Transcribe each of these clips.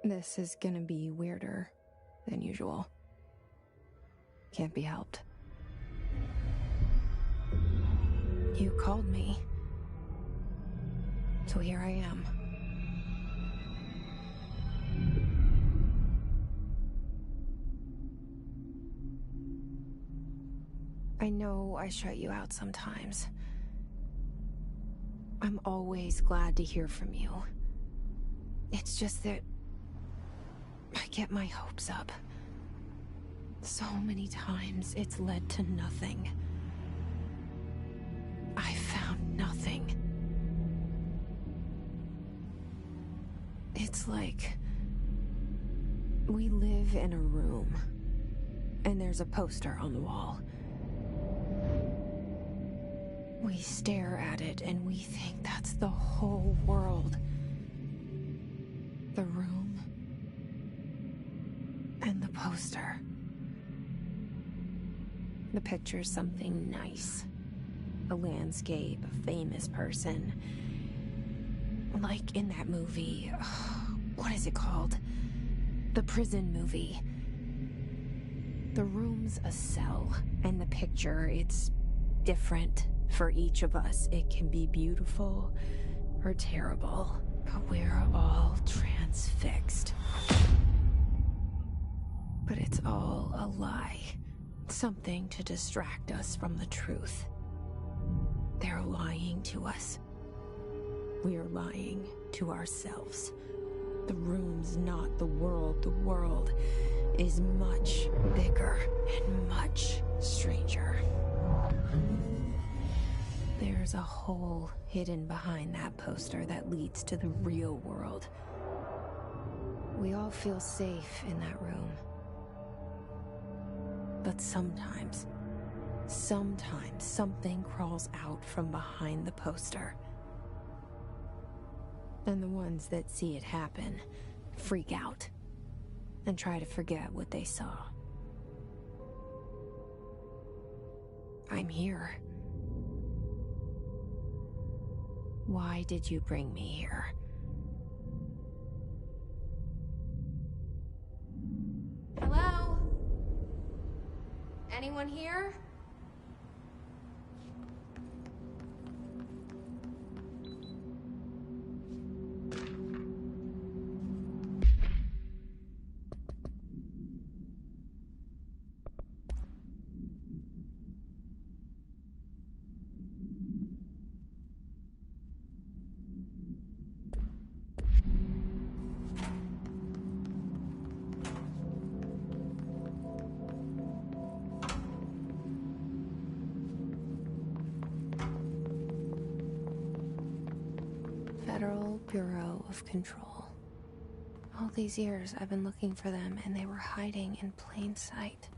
This is gonna be weirder than usual. Can't be helped. You called me. So here I am. I know I shut you out sometimes. I'm always glad to hear from you. It's just that I get my hopes up. So many times it's led to nothing. I found nothing. It's like we live in a room, and there's a poster on the wall. We stare at it and we think that's the whole world. The room and the poster. The picture's something nice. A landscape, a famous person. Like in that movie, what is it called? The prison movie. The room's a cell, and the picture, it's different for each of us. It can be beautiful or terrible, but we're all transfixed. But it's all a lie. Something to distract us from the truth. They're lying to us. We're lying to ourselves. The room's not the world. The world is much bigger and much stranger. There's a hole hidden behind that poster that leads to the real world. We all feel safe in that room. But sometimes something crawls out from behind the poster. And the ones that see it happen freak out and try to forget what they saw. I'm here. Why did you bring me here? Hello? Anyone here? Federal Bureau of Control. All these years I've been looking for them, and they were hiding in plain sight.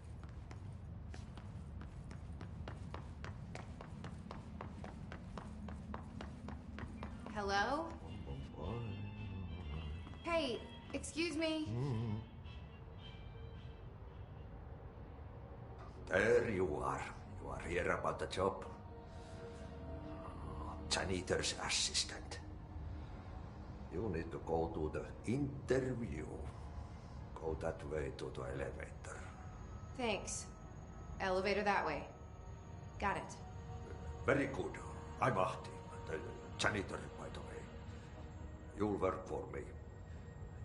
Hello? Hey, excuse me. There you are. You are here about the job. Janitor's assistant. You need to go to the interview. Go that way to the elevator. Thanks. Elevator that way. Got it. Very good. I'm Ahti, the janitor, by the way. You'll work for me.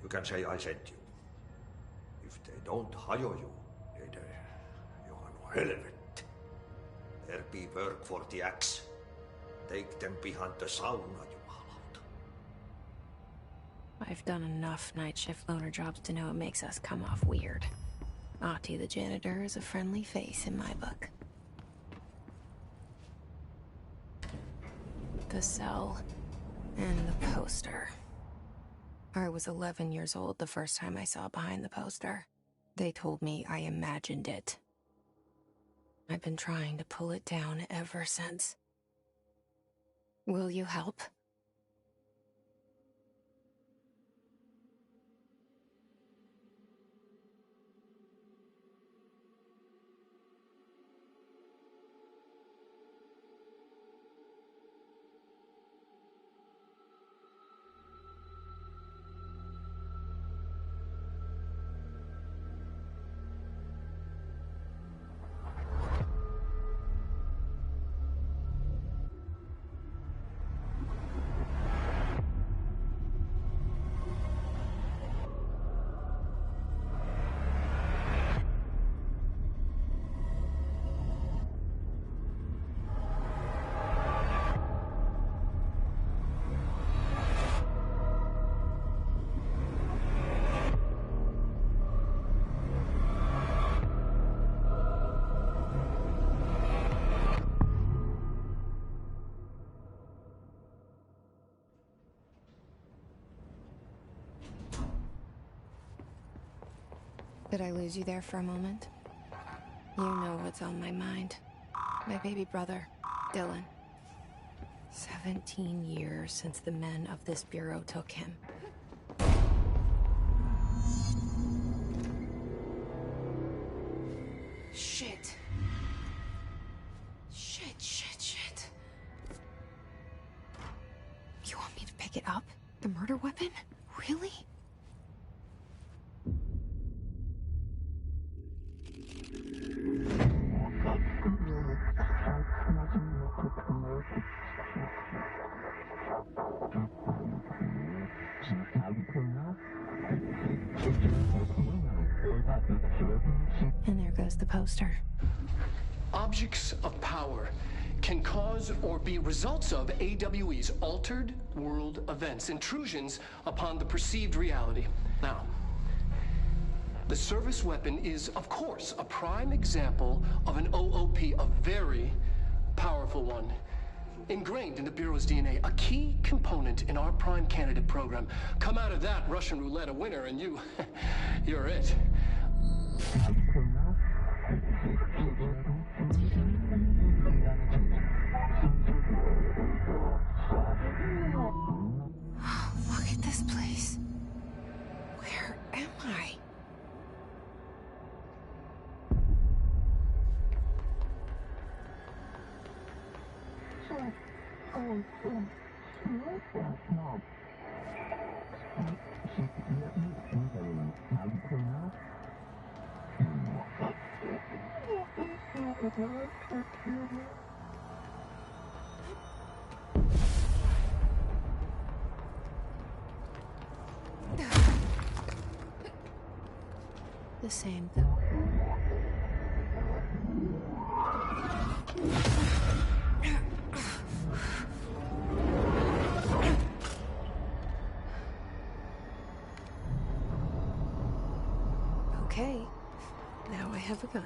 You can say I sent you. If they don't hire you, then you are no helvet. There be work for the axe. Take them behind the sauna, you hallout. I've done enough night shift loner jobs to know it makes us come off weird. Ahti the janitor is a friendly face in my book. The cell and the poster. I was 11 years old the first time I saw behind the poster. They told me I imagined it. I've been trying to pull it down ever since. Will you help? Did I lose you there for a moment? You know what's on my mind. My baby brother, Dylan. 17 years since the men of this bureau took him. Shit. Shit. You want me to pick it up? The murder weapon? Really? And there goes the poster. Objects of power can cause or be results of AWE's altered world events, intrusions upon the perceived reality. Now, the service weapon is, of course, a prime example of an OOP, a very powerful one. Ingrained in the Bureau's DNA, a key component in our prime candidate program. Come out of that Russian roulette a winner and you're it. Look at this place. Where am I? The same though. Okay, now I have a gun.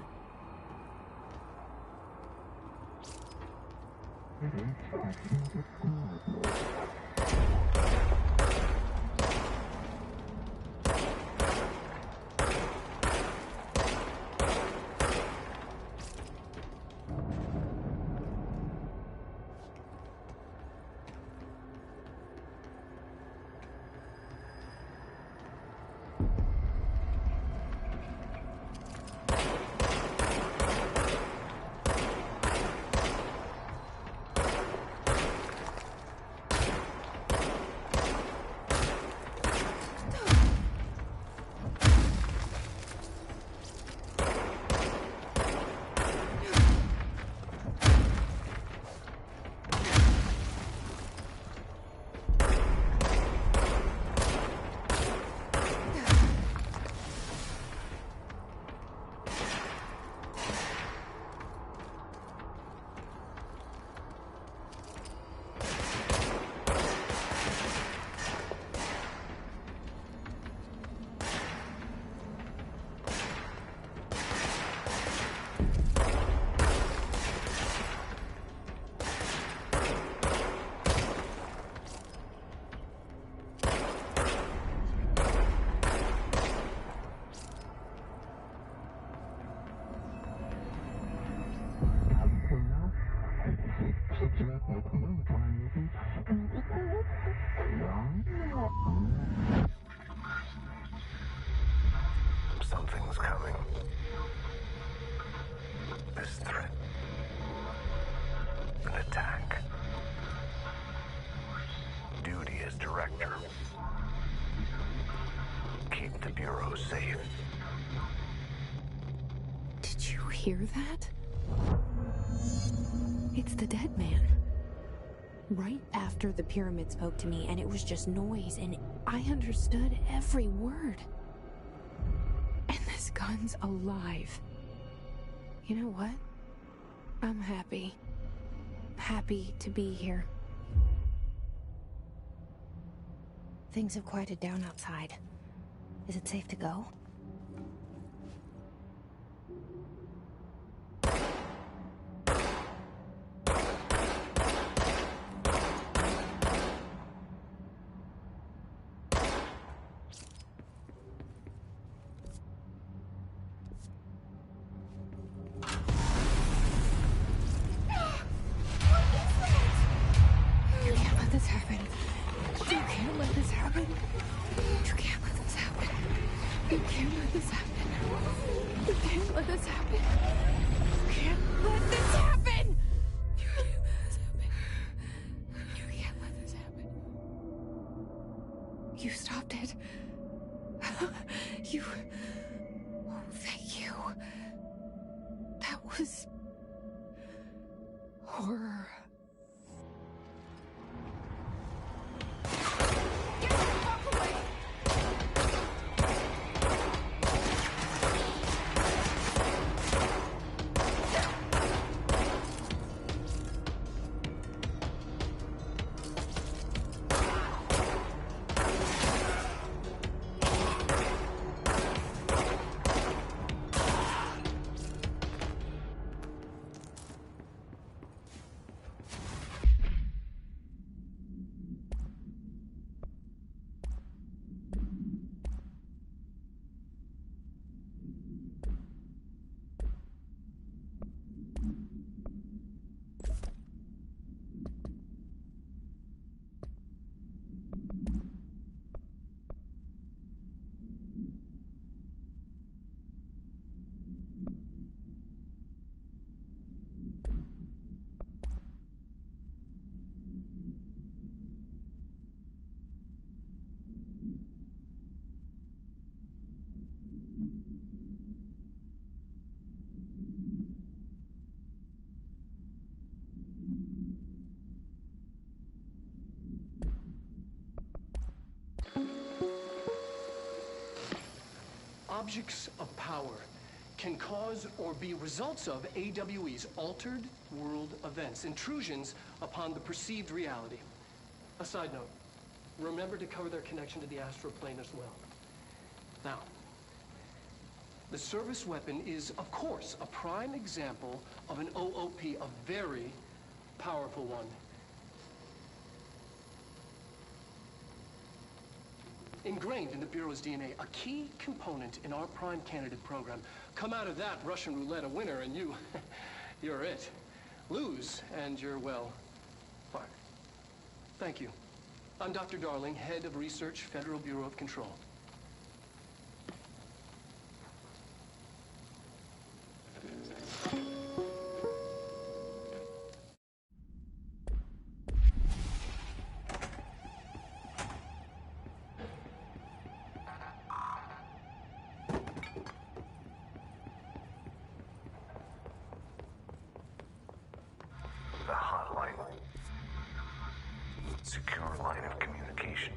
Something's coming. This threat. An attack. Duty as director. Keep the Bureau safe. Did you hear that? It's the dead man. Right after the pyramid spoke to me, and it was just noise, and I understood every word. And this gun's alive. You know what? I'm happy. Happy to be here. Things have quieted down outside. Is it safe to go? stopped it. You... Oh, thank you. That was... horror. Get the fuck away! Objects of power can cause or be results of AWE's altered world events, intrusions upon the perceived reality. A side note, remember to cover their connection to the astral plane as well. Now, the service weapon is, of course, a prime example of an OOP, a very powerful one. Ingrained in the Bureau's DNA, a key component in our prime candidate program. Come out of that Russian roulette a winner and you're it. Lose and you're, well, fired. Thank you. I'm Dr. Darling, Head of Research, Federal Bureau of Control. The hotline. Secure line of communication.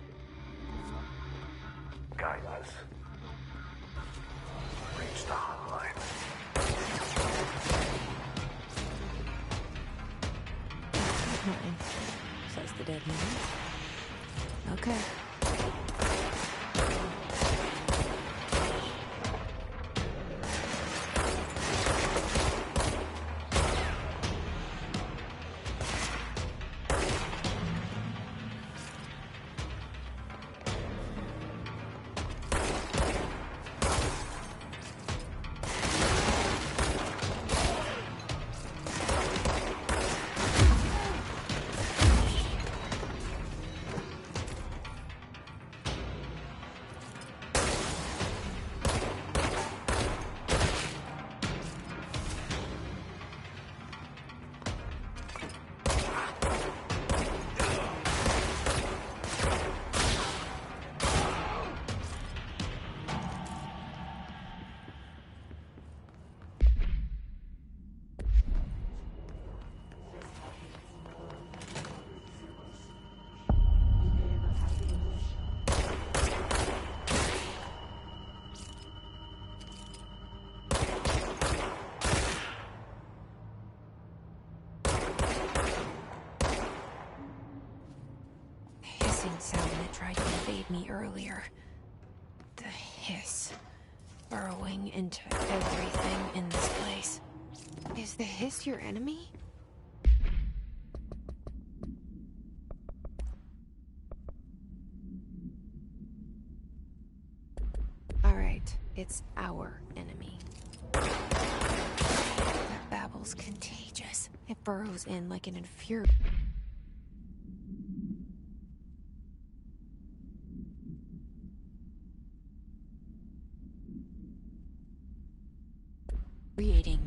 Guidance. Reach the hotline. Says the dead man. Okay. Sound that tried to invade me earlier. The hiss. Burrowing into everything in this place. Is the hiss your enemy? Alright, it's our enemy. That babble's contagious. It burrows in like an infuriating.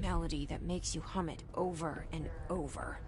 Melody that makes you hum it over and over.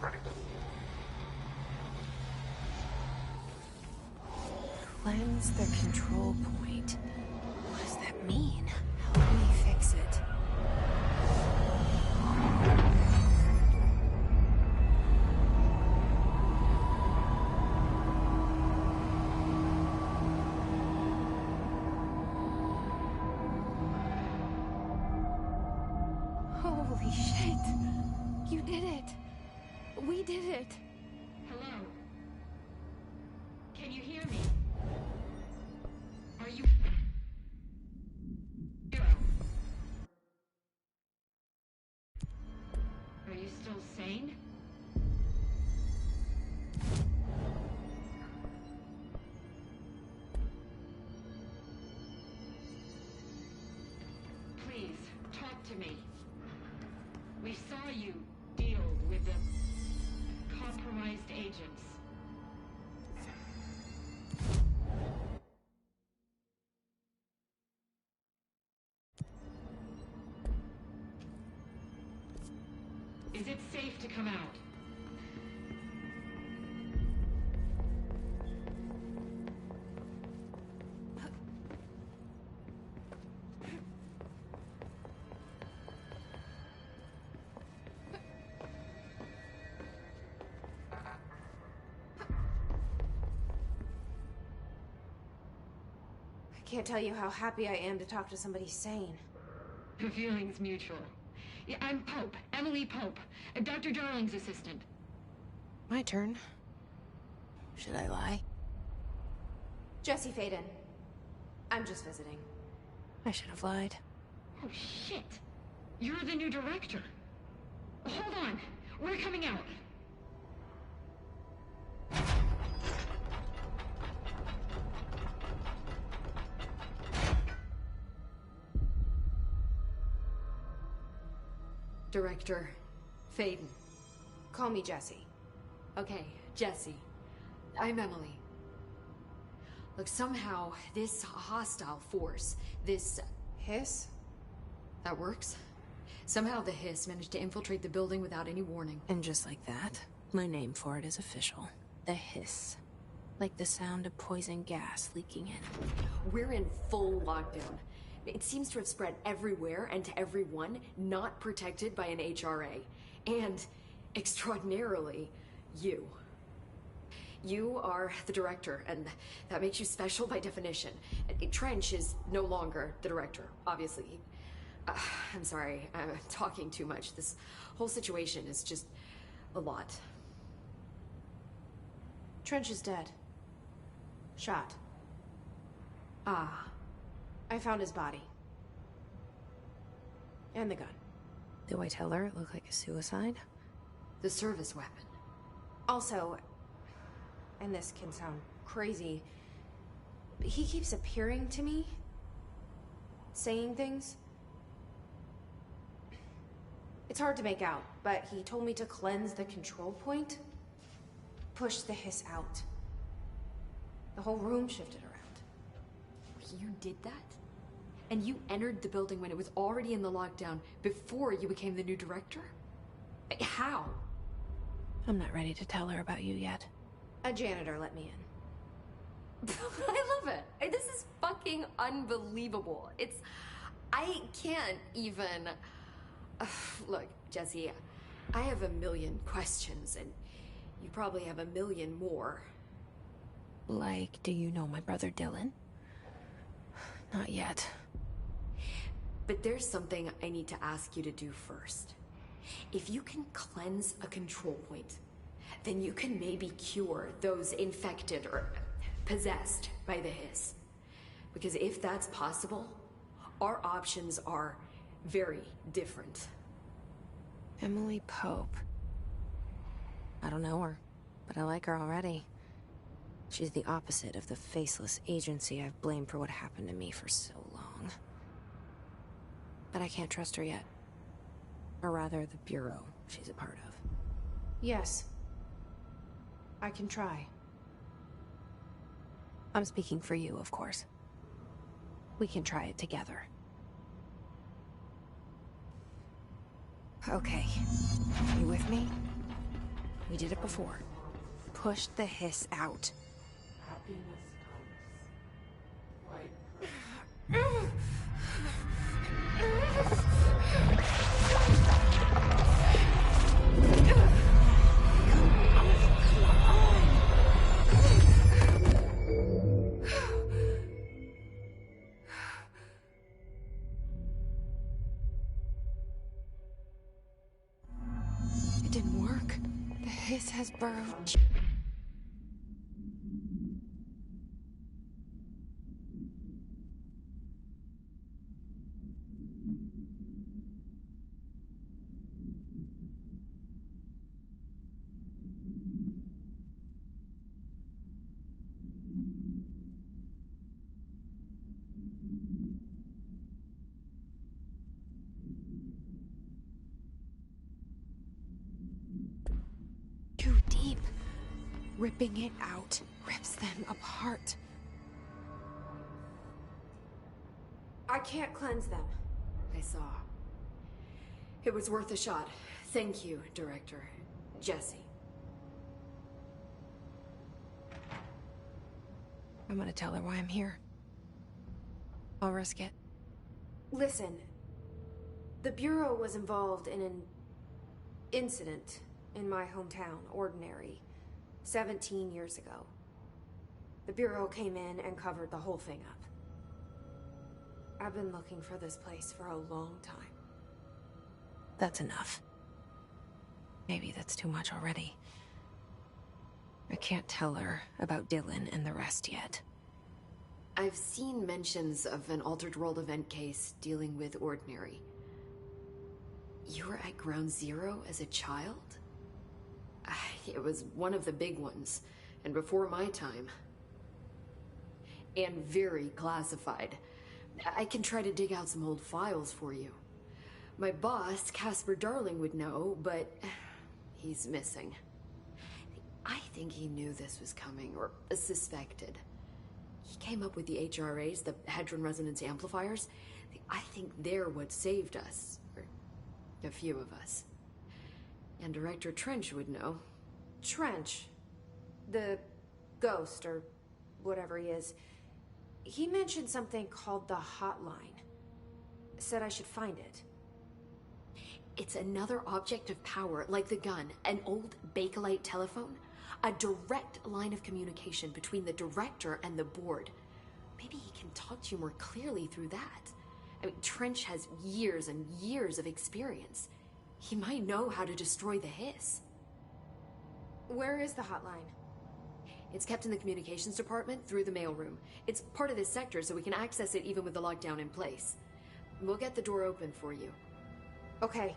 ready. Cleanse the control point. What does that mean? Help me fix it. Holy shit! You did it! We did it! Hello? Can you hear me? Are you... Hero? Are you still sane? Please, talk to me. We saw you deal with the compromised agents. Is it safe to come out? I can't tell you how happy I am to talk to somebody sane. The feeling's mutual. Yeah, I'm Pope, Emily Pope, Dr. Darling's assistant. My turn. Should I lie? Jesse Faden. I'm just visiting. I should have lied. Oh, shit. You're the new director. Hold on. We're coming out. Director Faden. Call me Jesse. Okay, Jesse. I'm Emily. Look, somehow this hostile force, this... Hiss? That works? Somehow the hiss managed to infiltrate the building without any warning. And just like that, my name for it is official. The hiss. Like the sound of poison gas leaking in. We're in full lockdown. It seems to have spread everywhere and to everyone not protected by an HRA. And, extraordinarily, you. You are the director, and that makes you special by definition. Trench is no longer the director, obviously. I'm sorry, I'm talking too much. This whole situation is just a lot. Trench is dead. Shot. Ah. I found his body. And the gun. Do I tell her it looked like a suicide? The service weapon. Also, and this can sound crazy, but he keeps appearing to me, saying things. It's hard to make out, but he told me to cleanse the control point, push the hiss out. The whole room shifted around. You did that? And you entered the building when it was already in the lockdown before you became the new director? How? I'm not ready to tell her about you yet. A janitor let me in. I love it. This is fucking unbelievable. I can't even... Look, Jesse, I have a million questions, and you probably have a million more. Like, do you know my brother Dylan? Not yet. But there's something I need to ask you to do first. If you can cleanse a control point, then you can maybe cure those infected or possessed by the hiss. Because if that's possible, our options are very different. Emily Pope. I don't know her, but I like her already. She's the opposite of the faceless agency I've blamed for what happened to me for so long. But I can't trust her yet. Or rather, the Bureau she's a part of. Yes. I can try. I'm speaking for you, of course. We can try it together. Okay. You with me? We did it before. Pushed the hiss out. It didn't work. The hiss has burrowed. Too deep. Ripping it out rips them apart. I can't cleanse them. I saw. It was worth a shot. Thank you, Director. Jesse. I'm gonna tell her why I'm here. I'll risk it. Listen. The Bureau was involved in an incident in my hometown, Ordinary, 17 years ago. The Bureau came in and covered the whole thing up. I've been looking for this place for a long time. That's enough. Maybe that's too much already. I can't tell her about Dylan and the rest yet. I've seen mentions of an Altered World event case dealing with Ordinary. You were at Ground Zero as a child? It was one of the big ones, and before my time. And very classified. I can try to dig out some old files for you. My boss, Casper Darling, would know, but he's missing. I think he knew this was coming, or suspected. He came up with the HRAs, the Hadron Resonance Amplifiers. I think they're what saved us, or a few of us. And Director Trench would know. Trench? The ghost, or whatever he is. He mentioned something called the Hotline. Said I should find it. It's another object of power, like the gun, an old Bakelite telephone. A direct line of communication between the director and the board. Maybe he can talk to you more clearly through that. I mean, Trench has years and years of experience. He might know how to destroy the hiss. Where is the hotline? It's kept in the communications department through the mailroom. It's part of this sector, so we can access it even with the lockdown in place. We'll get the door open for you. Okay,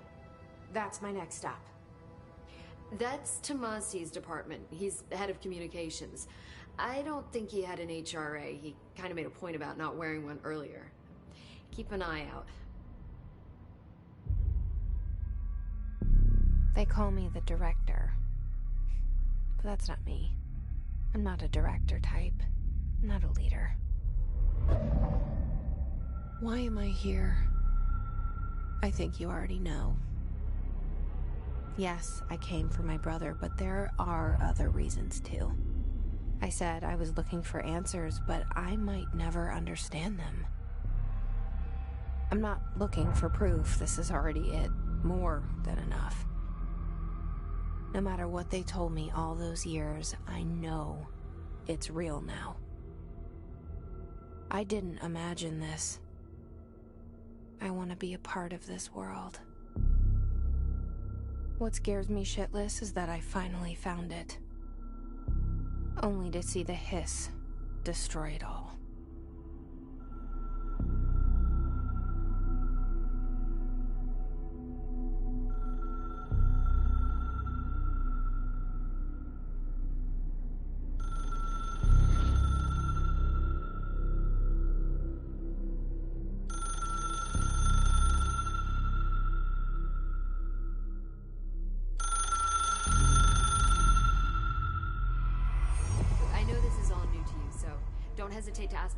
that's my next stop. That's Tomasi's department. He's head of communications. I don't think he had an HRA. He kind of made a point about not wearing one earlier. Keep an eye out. They call me the director. But that's not me. I'm not a director type. I'm not a leader. Why am I here? I think you already know. Yes, I came for my brother, but there are other reasons too. I said I was looking for answers, but I might never understand them. I'm not looking for proof. This is already it. More than enough. No matter what they told me all those years, I know it's real now. I didn't imagine this. I want to be a part of this world. What scares me shitless is that I finally found it. Only to see the hiss destroy it all. Don't hesitate to ask.